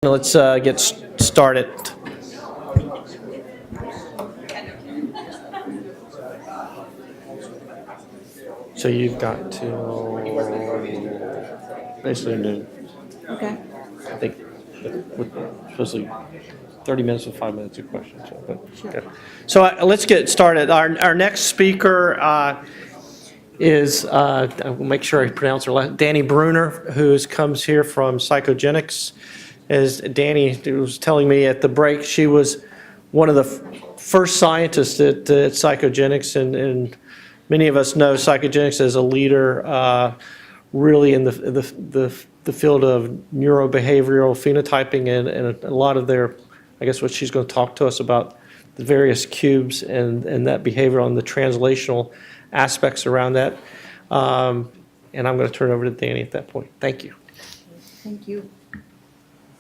Let's get started. So you've got till basically noon. Okay. I think with supposedly 30 minutes with 5 minutes of questions. Sure. Okay. So let's get started. Our next speaker is, I'll make sure I pronounce her last, Dani Brunner, who comes here from PsychoGenics. As Danny was telling me at the break, she was one of the first scientists at PsychoGenics, and many of us know PsychoGenics as a leader really in the field of neurobehavioral phenotyping and a lot of their, I guess what she's going to talk to us about, the various cubes and that behavior on the translational aspects around that. And I'm going to turn it over to Danny at that point. Thank you. Thank you.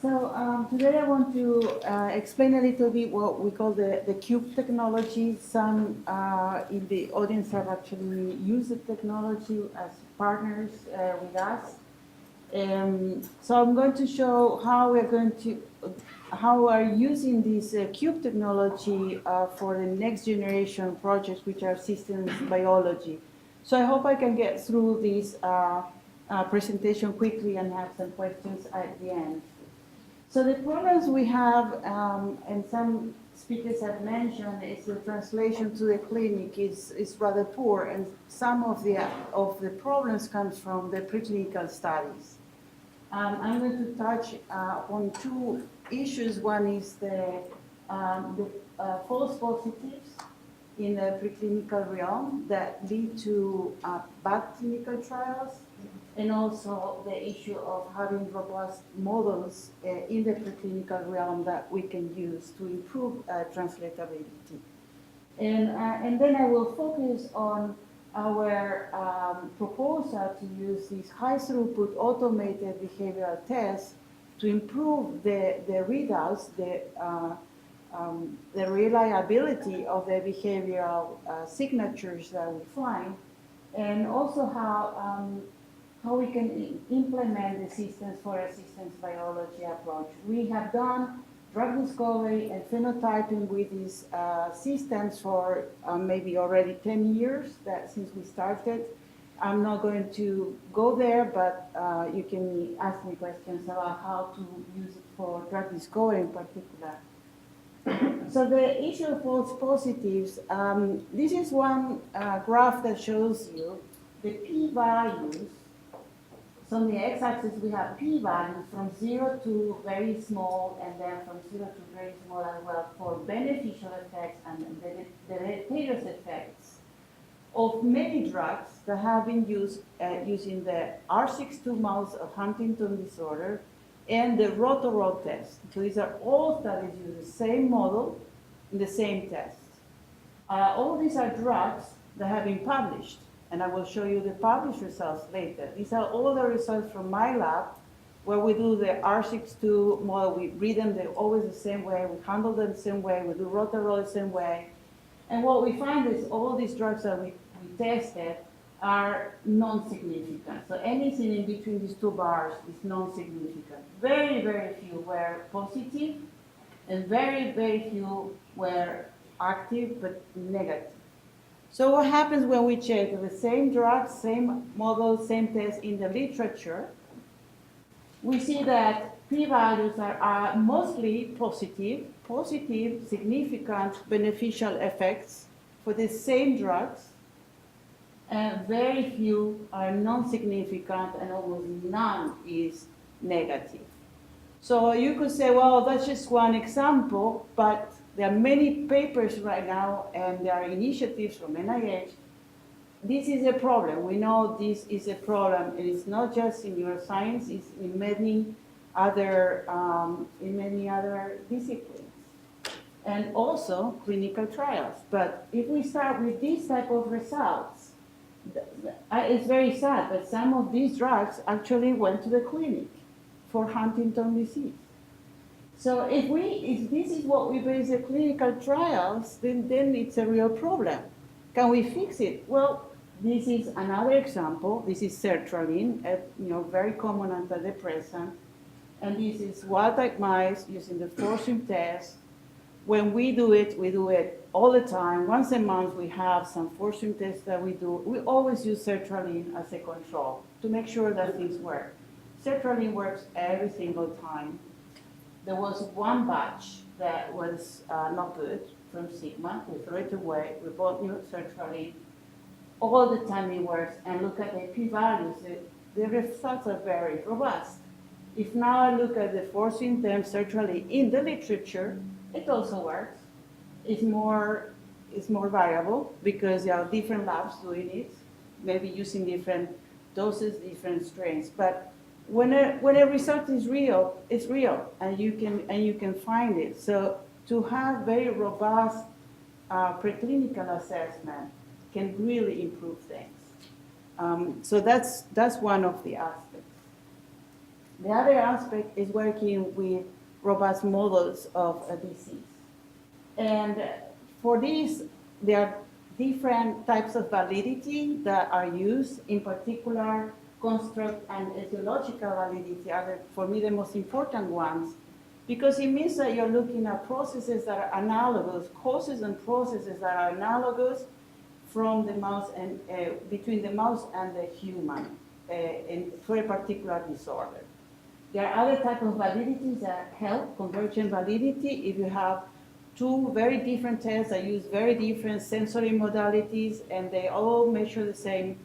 So today I want to explain a little bit what we call the cube technology. Some in the audience have actually used the technology as partners with us. So I'm going to show how we're using this cube technology for the next generation projects, which are systems biology. So I hope I can get through this presentation quickly and have some questions at the end. So the problems we have, and some speakers have mentioned, is the translation to the clinic is rather poor, and some of the problems comes from the preclinical studies. I'm going to touch on two issues. One is the false positives in the preclinical realm that lead to bad clinical trials, and also the issue of having robust models in the preclinical realm that we can use to improve translatability. And then I will focus on our proposal to use these high-throughput automated behavioral tests to improve the readouts, the reliability of the behavioral signatures that we find, and also how we can implement the systems for a systems biology approach. We have done drug discovery and phenotyping with these systems for maybe already 10 years since we started. I'm not going to go there, but you can ask me questions about how to use it for drug discovery in particular. So the issue of false positives, this is one graph that shows you the p-values. So on the x-axis we have p-values from 0 to very small, and then from 0 to very small as well for beneficial effects and the deleterious effects of many drugs that have been used using the R62 mouse of Huntington disorder and the rotor test. So these are all studies using the same model in the same test. All these are drugs that have been published, and I will show you the published results later. These are all the results from my lab, where we do the R62 model. We read them, they're always the same way. We handle them the same way. We do rotor the same way. And what we find is all these drugs that we tested are non-significant. So anything in between these two bars is non-significant. Very, very few were positive, and very, very few were active but negative. So what happens when we check the same drug, same model, same test in the literature? We see that p-values are mostly positive, significant, beneficial effects for the same drugs, and very few are non-significant, and almost none is negative. So you could say, well, that's just one example, but there are many papers right now, and there are initiatives from NIH. This is a problem. We know this is a problem, and it's not just in neuroscience; it's in many other disciplines, and also clinical trials. But if we start with these type of results, it's very sad, but some of these drugs actually went to the clinic for Huntington disease. So if this is what we base the clinical trials, then it's a real problem. Can we fix it? Well, this is another example. This is sertraline, a very common antidepressant. And this is wild-type mice using the forcing test. When we do it all the time. Once a month, we have some forcing tests that we do. We always use sertraline as a control to make sure that things work. Sertraline works every single time. There was one batch that was not good from Sigma. We threw it away. We bought new sertraline. All the time it works. And look at the p-values. The results are very robust. If now I look at the forcing them sertraline in the literature, it also works. It's more variable because there are different labs doing it, maybe using different doses, different strains. But when a result is real, it's real, and you can find it. So to have very robust preclinical assessment can really improve things. So that's one of the aspects. The other aspect is working with robust models of a disease. And for this, there are different types of validity that are used. In particular, construct and etiological validity are, for me, the most important ones, because it means that you're looking at processes that are analogous, causes and processes that are analogous from the mouse and between the mouse and the human for a particular disorder. There are other types of validities that help, convergent validity, if you have two very different tests that use very different sensory modalities and they all measure the same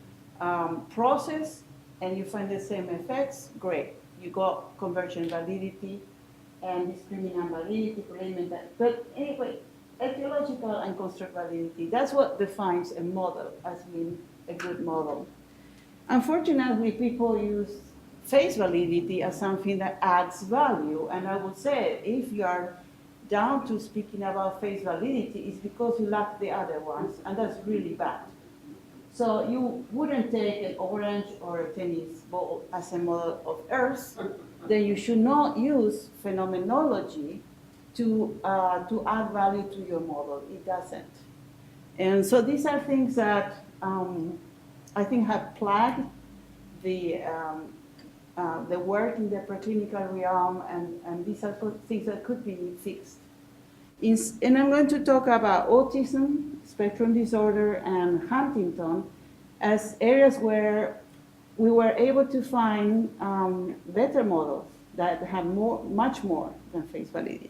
process and you find the same effects, great. You got convergent validity and discriminant validity, but anyway, etiological and construct validity, that's what defines a model as being a good model. Unfortunately, people use face validity as something that adds value. And I would say if you are down to speaking about face validity, it's because you lack the other ones, and that's really bad. So you wouldn't take an orange or a tennis ball as a model of Earth, then you should not use phenomenology to add value to your model. It doesn't. And so these are things that I think have plagued the work in the preclinical realm, and these are things that could be fixed. And I'm going to talk about autism, spectrum disorder, and Huntington as areas where we were able to find better models that have much more than face validity.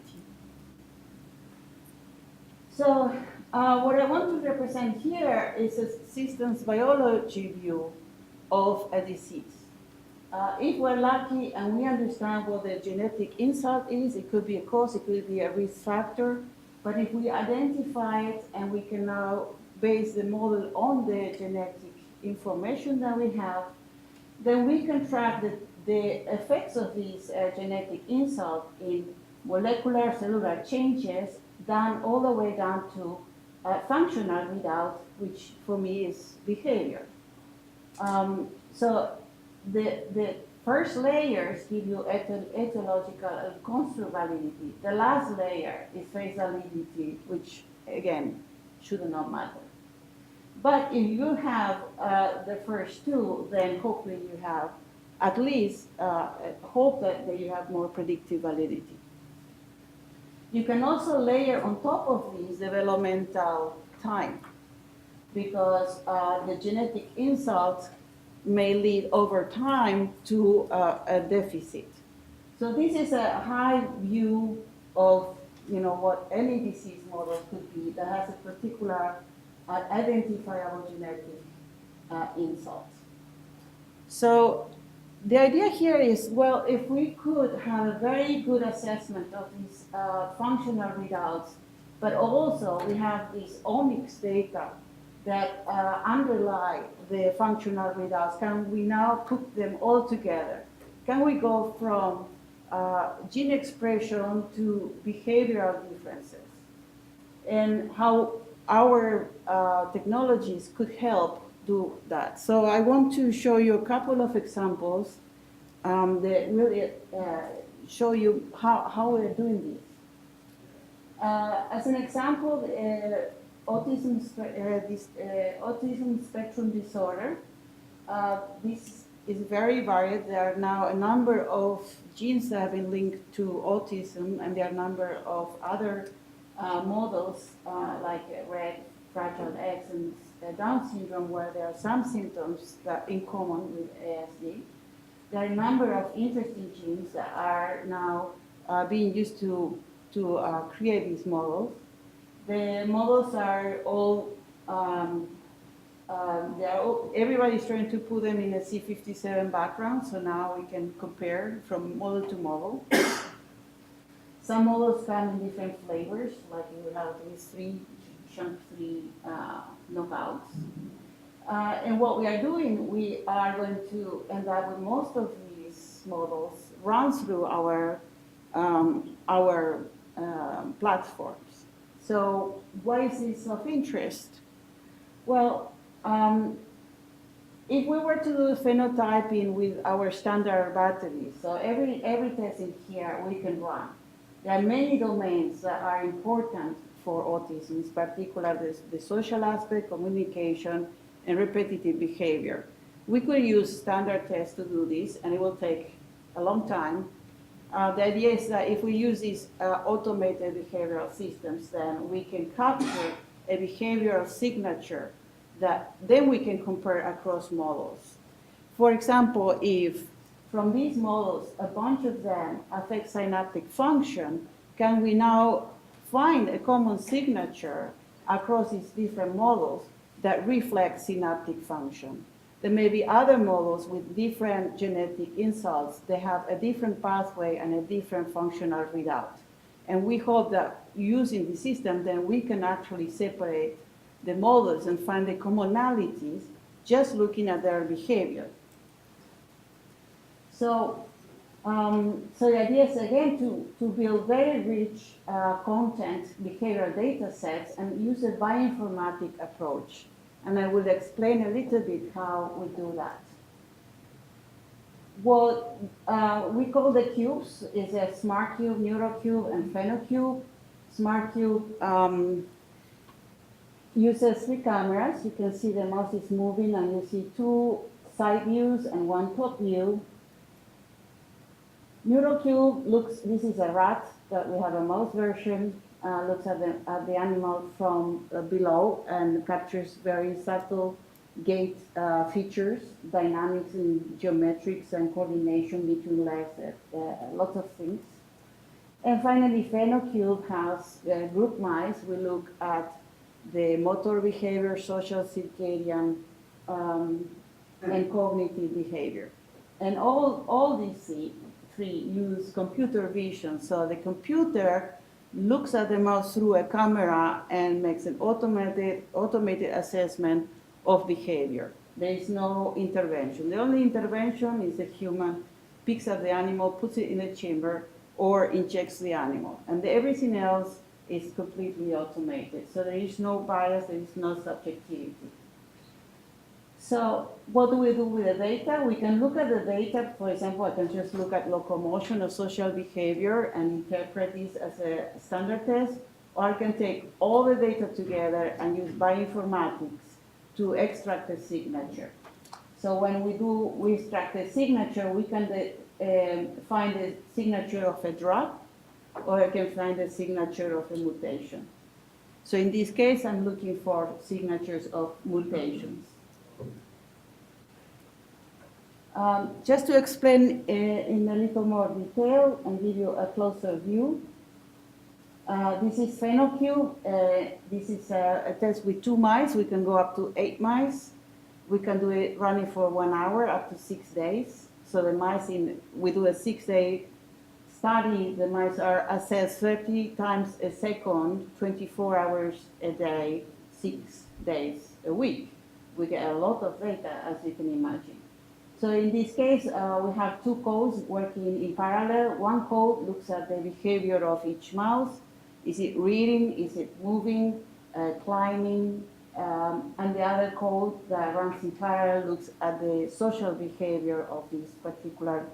So what I want to represent here is a systems biology view of a disease. If we're lucky and we understand what the genetic insult is, it could be a cause, it could be a risk factor, but if we identify it and we can now base the model on the genetic information that we have, then we can track the effects of these genetic insult in molecular cellular changes down all the way down to functional readout, which for me is behavior. So the first layers give you etiological and construct validity. The last layer is face validity, which again should not matter. But if you have the first two, then hopefully you have at least hope that you have more predictive validity. You can also layer on top of these developmental time, because the genetic insults may lead over time to a deficit. So this is a high view of what any disease model could be that has a particular identifiable genetic insult. So the idea here is, well, if we could have a very good assessment of these functional readouts, but also we have these omics data that underlie the functional readouts, can we now put them all together? Can we go from gene expression to behavioral differences? And how our technologies could help do that. So I want to show you a couple of examples that really show you how we're doing this. As an example, autism spectrum disorder. This is very varied. There are now a number of genes that have been linked to autism, and there are a number of other models like Rett, Fragile X, and Down syndrome, where there are some symptoms that in common with ASD. There are a number of interesting genes that are now being used to create these models. The models are all everybody's trying to put them in a C57 background, so now we can compare from model to model. Some models come in different flavors, like we have these chunk 3 knockouts. And what we are doing, we are going to end up with most of these models run through our platforms. So why is this of interest? Well, if we were to do phenotyping with our standard batteries, so every test in here we can run. There are many domains that are important for autism, in particular the social aspect, communication, and repetitive behavior. We could use standard tests to do this, and it will take a long time. The idea is that if we use these automated behavioral systems, then we can capture a behavioral signature that then we can compare across models. For example, if from these models, a bunch of them affect synaptic function, can we now find a common signature across these different models that reflect synaptic function? There may be other models with different genetic insults. They have a different pathway and a different functional readout. And we hope that using the system, then we can actually separate the models and find the commonalities just looking at their behavior. So, the idea is again to build very rich content behavioral data sets and use a bioinformatic approach. And I will explain a little bit how we do that. What we call the cubes is a SmartCube, Neurocube, and PhenoCube. SmartCube uses 3 cameras. You can see the mouse is moving, and you see 2 side views and 1 top view. Neurocube looks, this is a rat, but we have a mouse version, looks at the animal from below and captures very subtle gait features, dynamics in geometrics and coordination between legs, lots of things. And finally, PhenoCube has group mice. We look at the motor behavior, social circadian, and cognitive behavior. And all these 3 use computer vision. So the computer looks at the mouse through a camera and makes an automated assessment of behavior. There is no intervention. The only intervention is the human picks up the animal, puts it in a chamber, or injects the animal. And everything else is completely automated. So there is no bias, there is no subjectivity. So what do we do with the data? We can look at the data. For example, I can just look at locomotion or social behavior and interpret this as a standard test, or I can take all the data together and use bioinformatics to extract a signature. So when we extract a signature, we can find the signature of a drug, or I can find the signature of a mutation. So in this case, I'm looking for signatures of mutations. Just to explain in a little more detail and give you a closer view, this is PhenoCube. This is a test with 2 mice. We can go up to 8 mice. We can do it running for 1 hour, up to 6 days. So the mice, we do a 6-day study. The mice are assessed 30 times a second, 24 hours a day, 6 days a week. We get a lot of data, as you can imagine. So in this case, we have 2 codes working in parallel. One code looks at the behavior of each mouse. Is it reading? Is it moving, climbing? And the other code that runs in parallel looks at the social behavior of these particular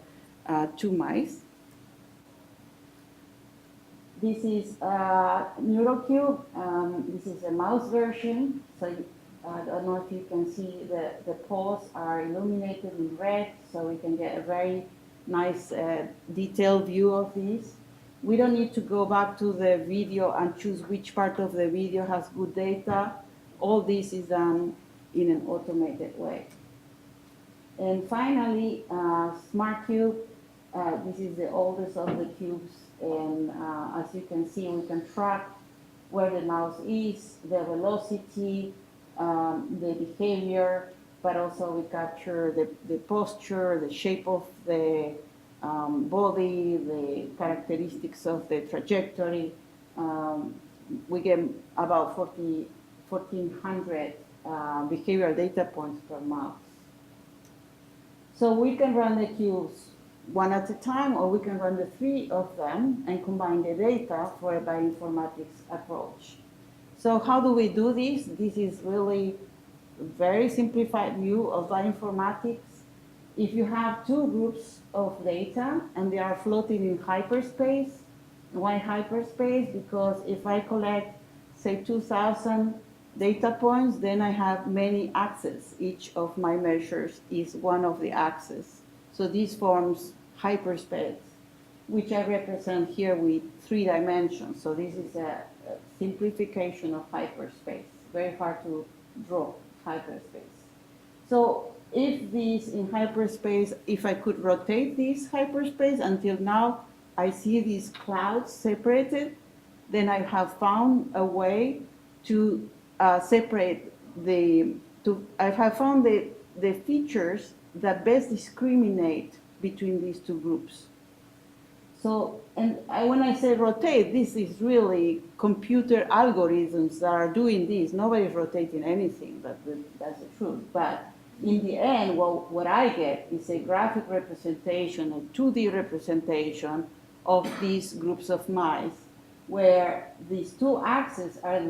2 mice. This is Neurocube. This is a mouse version. So I don't know if you can see the paws are illuminated in red, so we can get a very nice detailed view of these. We don't need to go back to the video and choose which part of the video has good data. All this is done in an automated way. And finally, SmartCube. This is the oldest of the cubes, and as you can see, we can track where the mouse is, the velocity, the behavior, but also we capture the posture, the shape of the body, the characteristics of the trajectory. We get about 1,400 behavioral data points per mouse. So we can run the cubes one at a time, or we can run the three of them and combine the data for a bioinformatics approach. So how do we do this? This is really a very simplified view of bioinformatics. If you have two groups of data and they are floating in hyperspace, why hyperspace? Because if I collect, say, 2,000 data points, then I have many axes. Each of my measures is one of the axes. So this forms hyperspace, which I represent here with 3 dimensions. So this is a simplification of hyperspace. Very hard to draw hyperspace. So if this in hyperspace, if I could rotate this hyperspace until now, I see these clouds separated, then I have found a way to separate I have found the features that best discriminate between these two groups. So, when I say rotate, this is really computer algorithms that are doing this. Nobody's rotating anything, that's the truth. But in the end, what I get is a graphic representation, a 2D representation of these groups of mice, where these two axes are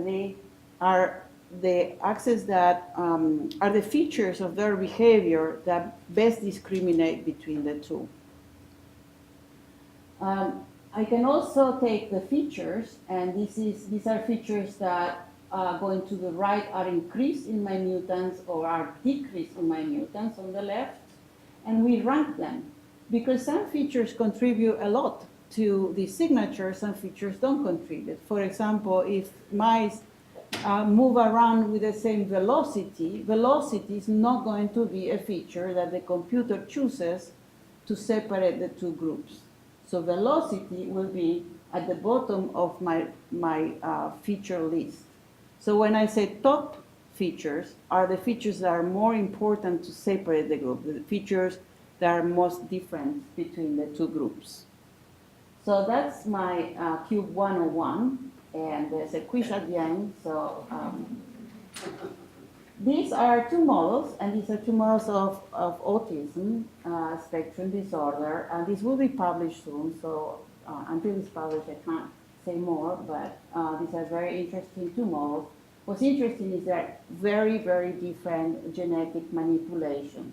the axes that are the features of their behavior that best discriminate between the two. I can also take the features, and these are features that going to the right are increased in my mutants or are decreased in my mutants on the left, and we rank them because some features contribute a lot to the signature, some features don't contribute. For example, if mice move around with the same velocity, velocity is not going to be a feature that the computer chooses to separate the two groups. So velocity will be at the bottom of my feature list. So when I say top features are the features that are more important to separate the group, the features that are most different between the two groups. So that's my Cube 101, and there's a quiz at the end. So these are two models, and these are two models of autism spectrum disorder, and this will be published soon. So until it's published, I can't say more, but these are very interesting two models. What's interesting is that very, very different genetic manipulations.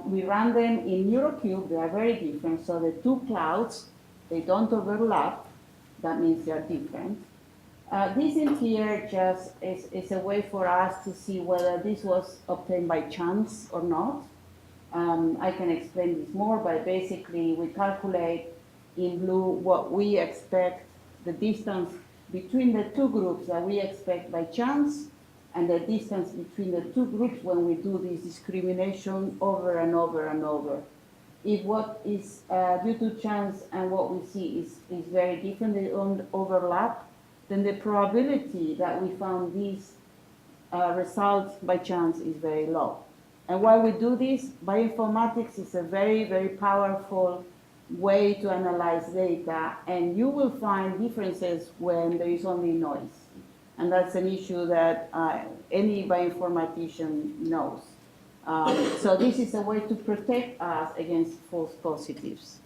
We run them in Neurocube. They are very different. So the two clouds, they don't overlap. That means they are different. This in here just is a way for us to see whether this was obtained by chance or not. I can explain this more, but basically we calculate in blue what we expect, the distance between the two groups that we expect by chance, and the distance between the two groups when we do this discrimination over and over and over. If what is due to chance and what we see is very different, they don't overlap, then the probability that we found these results by chance is very low. And why we do this, bioinformatics is a very, very powerful way to analyze data, and you will find differences when there is only noise. And that's an issue that any bioinformatician knows. So this is a way to protect us against false positives.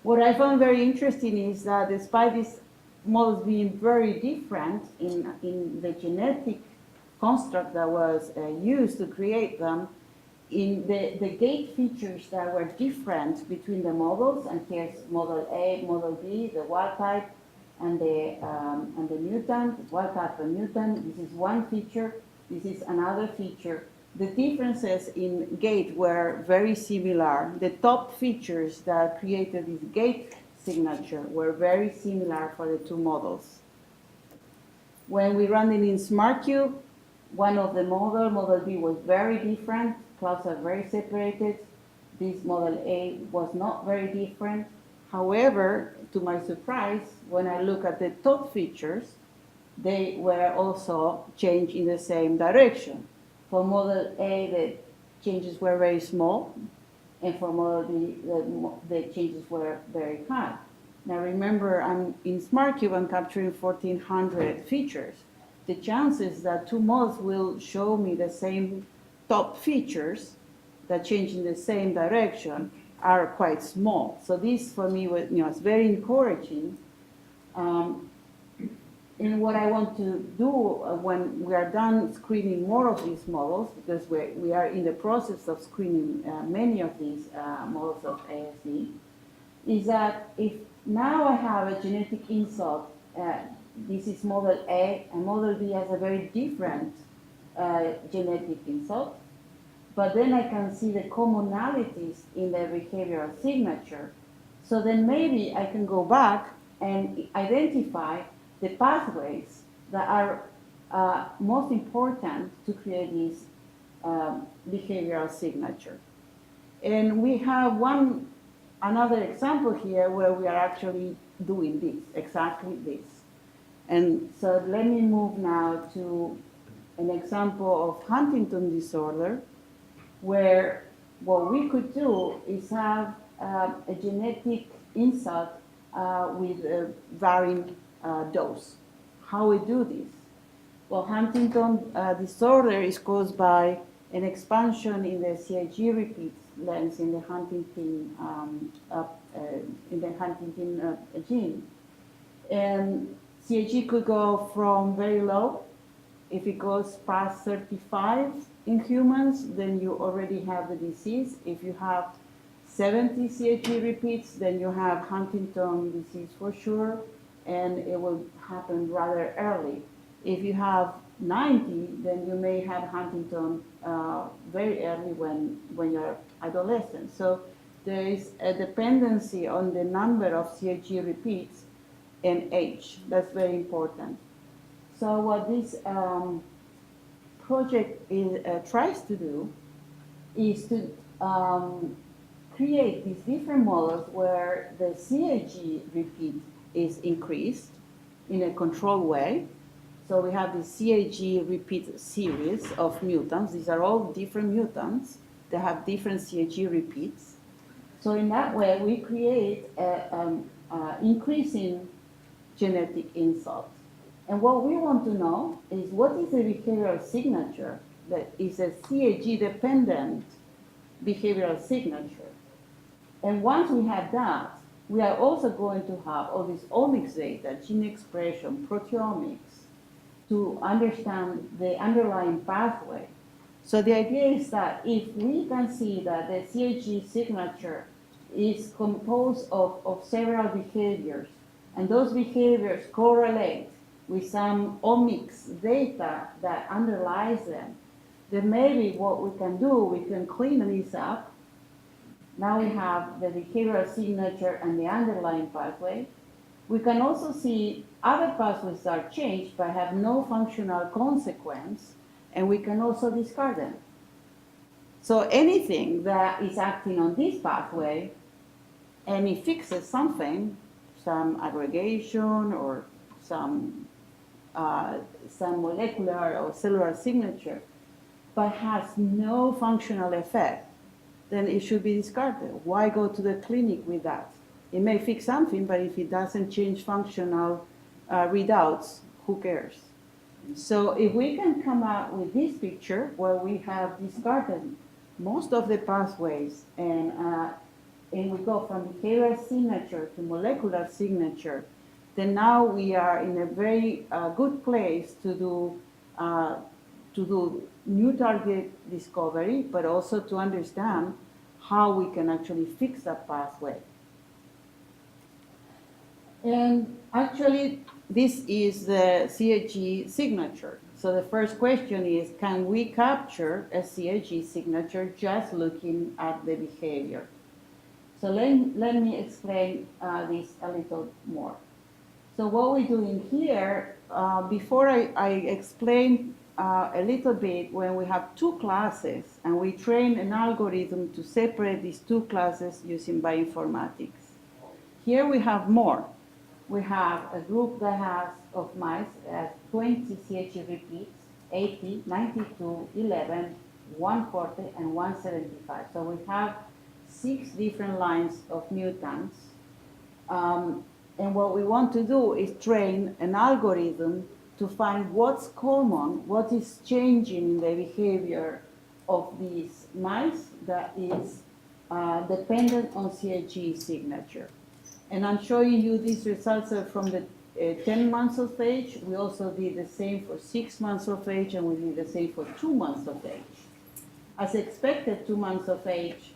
What I found very interesting is that despite these models being very different in the genetic construct that was used to create them, in the gate features that were different between the models, and here's model A, model B, the wild type, and the mutant, wild type and mutant. This is one feature. This is another feature. The differences in gait were very similar. The top features that created this gait signature were very similar for the two models. When we ran it in SmartCube, one of the model B, was very different. Clouds are very separated. This model A was not very different. However, to my surprise, when I look at the top features, they were also changed in the same direction. For model A, the changes were very small, and for model B, the changes were very high. Now remember, I'm in SmartCube, I'm capturing 1,400 features. The chances that two models will show me the same top features that change in the same direction are quite small. So this, for me, was, is very encouraging. And what I want to do when we are done screening more of these models, because we are in the process of screening many of these models of ASD, is that if now I have a genetic insult, this is model A, and model B has a very different genetic insult, but then I can see the commonalities in the behavioral signature. So then maybe I can go back and identify the pathways that are most important to create this behavioral signature. And we have another example here where we are actually doing this, exactly this. And so let me move now to an example of Huntington disorder, where what we could do is have a genetic insult with a varying dose. How we do this? Well, Huntington disorder is caused by an expansion in the CAG repeats length in the Huntington gene, and CAG could go from very low. If it goes past 35 in humans, then you already have the disease. If you have 70 CAG repeats, then you have Huntington disease for sure, and it will happen rather early. If you have 90, then you may have Huntington very early when you're adolescent. So there is a dependency on the number of CAG repeats and age. That's very important. So what this project tries to do is to create these different models where the CAG repeat is increased in a controlled way. So we have the CAG repeat series of mutants. These are all different mutants. They have different CAG repeats. So in that way, we create an increasing genetic insult. And what we want to know is what is the behavioral signature that is a CAG-dependent behavioral signature. And once we have that, we are also going to have all this omics data, gene expression, proteomics, to understand the underlying pathway. So the idea is that if we can see that the CAG signature is composed of several behaviors, and those behaviors correlate with some omics data that underlies them, then maybe what we can do, we can clean this up. Now we have the behavioral signature and the underlying pathway. We can also see other pathways that are changed but have no functional consequence, and we can also discard them. So anything that is acting on this pathway and it fixes something, some aggregation or some molecular or cellular signature, but has no functional effect, then it should be discarded. Why go to the clinic with that? It may fix something, but if it doesn't change functional readouts, who cares? So if we can come out with this picture where we have discarded most of the pathways and we go from behavioral signature to molecular signature, then now we are in a very good place to do new target discovery, but also to understand how we can actually fix that pathway. And actually, this is the CAG signature. So the first question is, can we capture a CAG signature just looking at the behavior? So let me explain this a little more. So what we're doing here, before I explain a little bit, when we have two classes and we train an algorithm to separate these two classes using bioinformatics. Here we have more. We have a group that has of mice 20 CAG repeats, 80, 92, 11, 140, and 175. So we have 6 different lines of mutants. And what we want to do is train an algorithm to find what's common, what is changing in the behavior of these mice that is dependent on CAG signature. And I'm showing you these results are from the 10 months of age. We also did the same for 6 months of age, and we did the same for 2 months of age. As expected, 2 months of age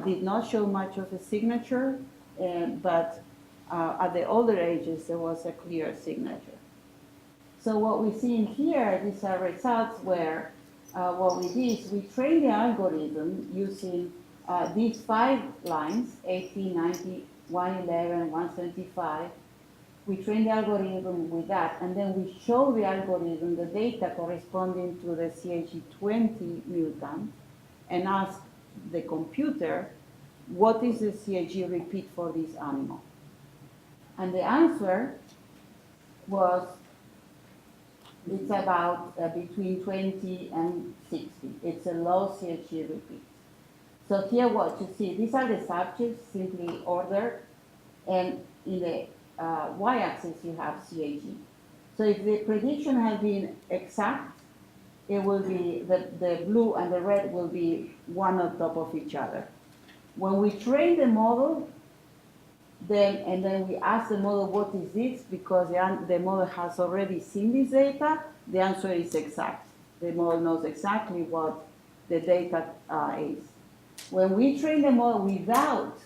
did not show much of a signature, but at the older ages, there was a clear signature. So what we see in here, these are results where what we did is we trained the algorithm using these 5 lines, 80, 90, 111, 175. We train the algorithm with that, and then we show the algorithm the data corresponding to the CAG20 mutant and ask the computer, what is the CAG repeat for this animal? And the answer was, it's about between 20 and 60. It's a low CAG repeat. So here what you see, these are the subjects simply ordered, and in the y-axis you have CAG. So if the prediction had been exact, it will be, the blue and the red will be one on top of each other. When we train the model, then we ask the model, what is this? Because the model has already seen this data, the answer is exact. The model knows exactly what the data is. When we train the model without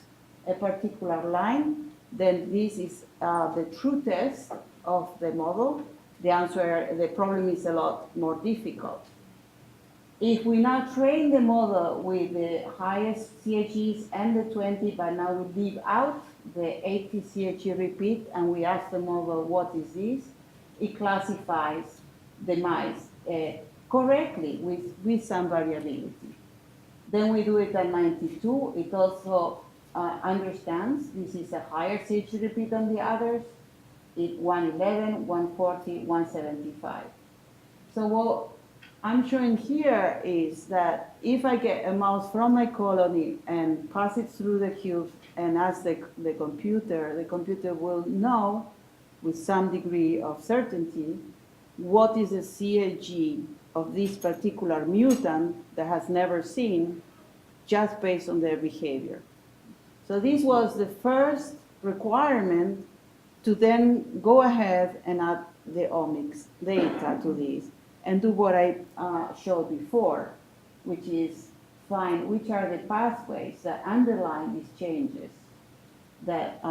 a particular line, then this is the true test of the model. The problem is a lot more difficult. If we now train the model with the highest CAGs and the 20, but now we leave out the 80 CAG repeat and we ask the model, what is this? It classifies the mice correctly with some variability. Then we do it at 92. It also understands this is a higher CAG repeat than the others. It 111, 140, 175. So what I'm showing here is that if I get a mouse from my colony and pass it through the cube and ask the computer will know with some degree of certainty what is the CAG of this particular mutant that has never seen just based on their behavior. So this was the first requirement to then go ahead and add the omics data to this and do what I showed before, which is find which are the pathways that underlie these changes that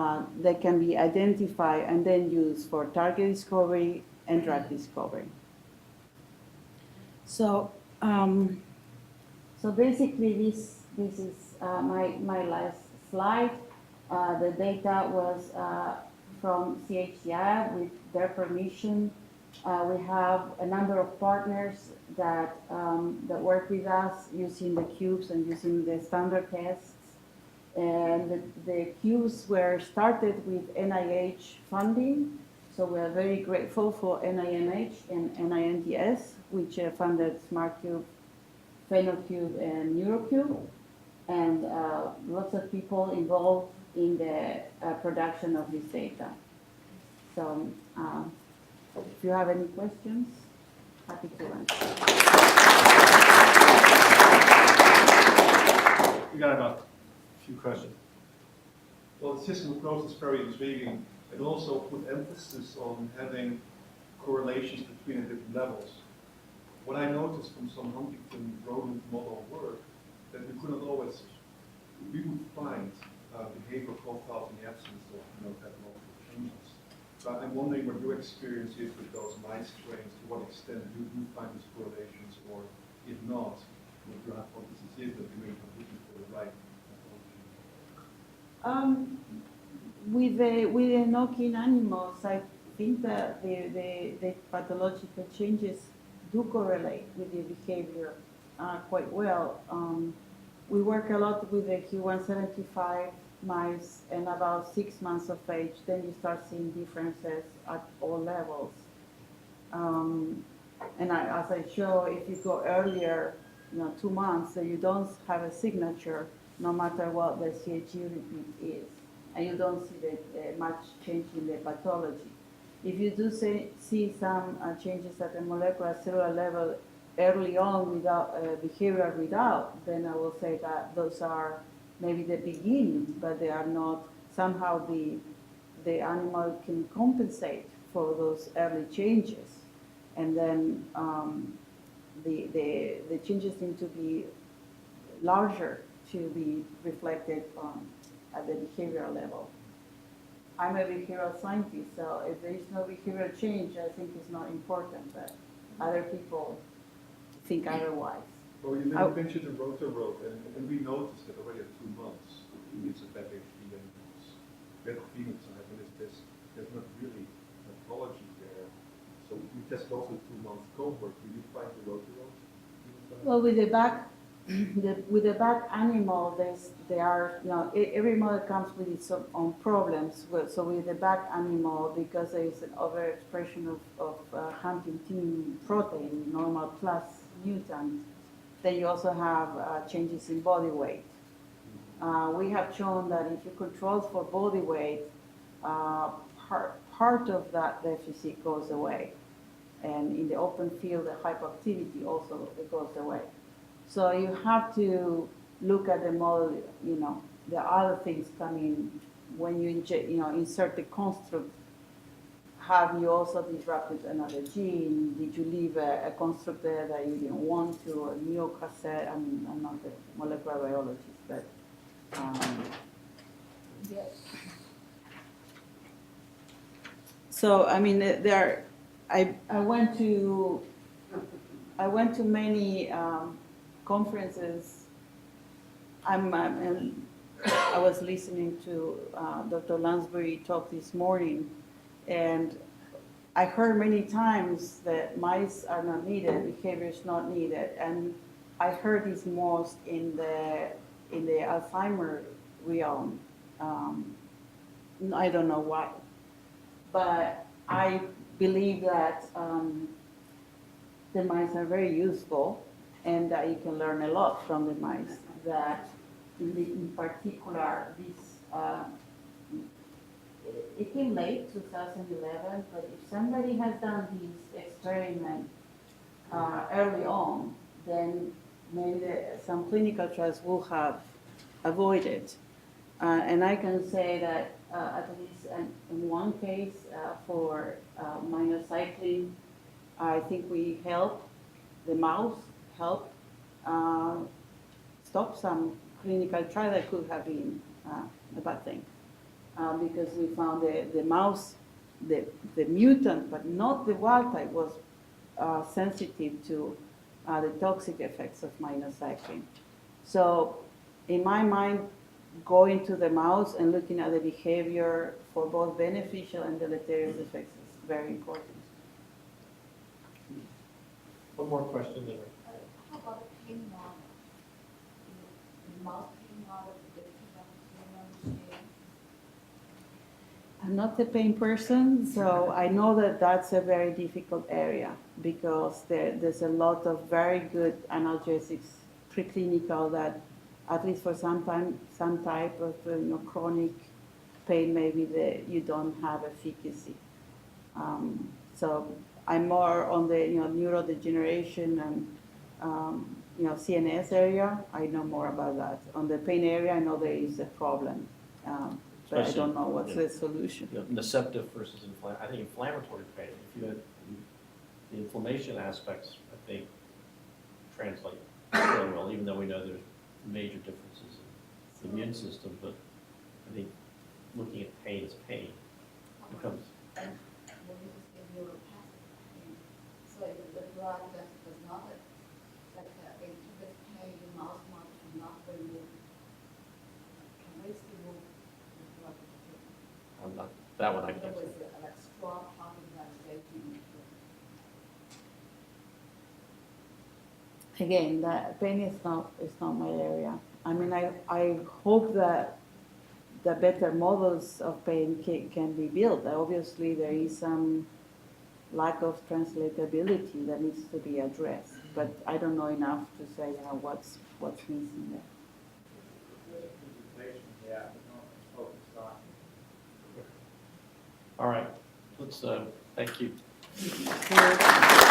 can be identified and then used for target discovery and drug discovery. So, so basically this is my last slide. The data was from CHCI with their permission. We have a number of partners that work with us using the cubes and using the standard tests. And the cubes were started with NIH funding. So we are very grateful for NIMH and NINDS, which funded SmartCube, PhenoCube, and Neurocube. And lots of people involved in the production of this data. So if you have any questions, happy to answer. We got about a few questions. Well, the system approach is very intriguing. It also put emphasis on having correlations between the different levels. What I noticed from some Huntington rodent model work, that we could not always, we would find behavioral profiles in the absence of pathological changes. So I'm wondering what your experience is with those mice strains, to what extent you do find these correlations, or if not, what your hypothesis is that you may be looking for the right pathology. With the knocking animals, I think that the pathological changes do correlate with the behavior quite well. We work a lot with the Q175 mice, and about 6 months of age, then you start seeing differences at all levels. As I show, if you go earlier, 2 months, so you don't have a signature, no matter what the CAG repeat is, and you don't see much change in the pathology. If you do see some changes at the molecular cellular level early on without behavioral readout, then I will say that those are maybe the beginnings, but they are not. Somehow the animal can compensate for those early changes, and then the changes need to be larger to be reflected at the behavioral level. I'm a behavioral scientist, so if there is no behavioral change, I think it's not important, but other people think otherwise. Well, you mentioned the rotor road, and we noticed that already at 2 months, it's a better better phenotype, and there's not really pathology there. So we tested also a 2-month cohort. Do you find the rotor road? Well, with the back animal, there are, every model comes with its own problems. So with the back animal, because there is an overexpression of Huntington protein, normal plus mutant, then you also have changes in body weight. We have shown that if you control for body weight, part of that deficit goes away. And in the open field, the hyperactivity also goes away. So you have to look at the model, the other things come in when you insert the construct. Have you also disrupted another gene? Did you leave a construct there that you didn't want to? A neocassette? I'm not a molecular biologist, but yes. So I went to many conferences. I was listening to Dr. Lansbury talk this morning, and I heard many times that mice are not needed, behavior is not needed, and I heard this most in the Alzheimer realm. I don't know why, but I believe that the mice are very useful, and that you can learn a lot from the mice. That in particular, this it came late, 2011, but if somebody has done this experiment early on, then maybe some clinical trials will have avoided. And I can say that at least in one case for minocycline, I think we help the mouse stop some clinical trial that could have been a bad thing. Because we found the mouse, the mutant, but not the wild type, was sensitive to the toxic effects of minocycline. So in my mind, going to the mouse and looking at the behavior for both beneficial and deleterious effects is very important. One more question there. How about the pain model? The mouse pain model, the I'm not a pain person, so I know that that's a very difficult area because there's a lot of very good analgesics preclinical that, at least for some type of chronic pain, maybe you don't have efficacy. So I'm more on the neurodegeneration and CNS area. I know more about that. On the pain area, I know there is a problem. But I don't know what's the solution. Nociceptive versus I think inflammatory pain. If you had the inflammation aspects, I think translate very well, even though we know there's major differences in the immune system. But I think looking at pain as pain becomes and when you just give neuropathic pain, so if the drug that does not, like, inhibit pain in mouse models will not remove, can we still move the drug? I'm not, that one I There can't was say. like strong target validation. Again, that pain is not my area. I mean, I hope that the better models of pain can be built. Obviously, there is some lack of translatability that needs to be addressed, but I don't know enough to say, what's missing there. All right, let's, thank you. So,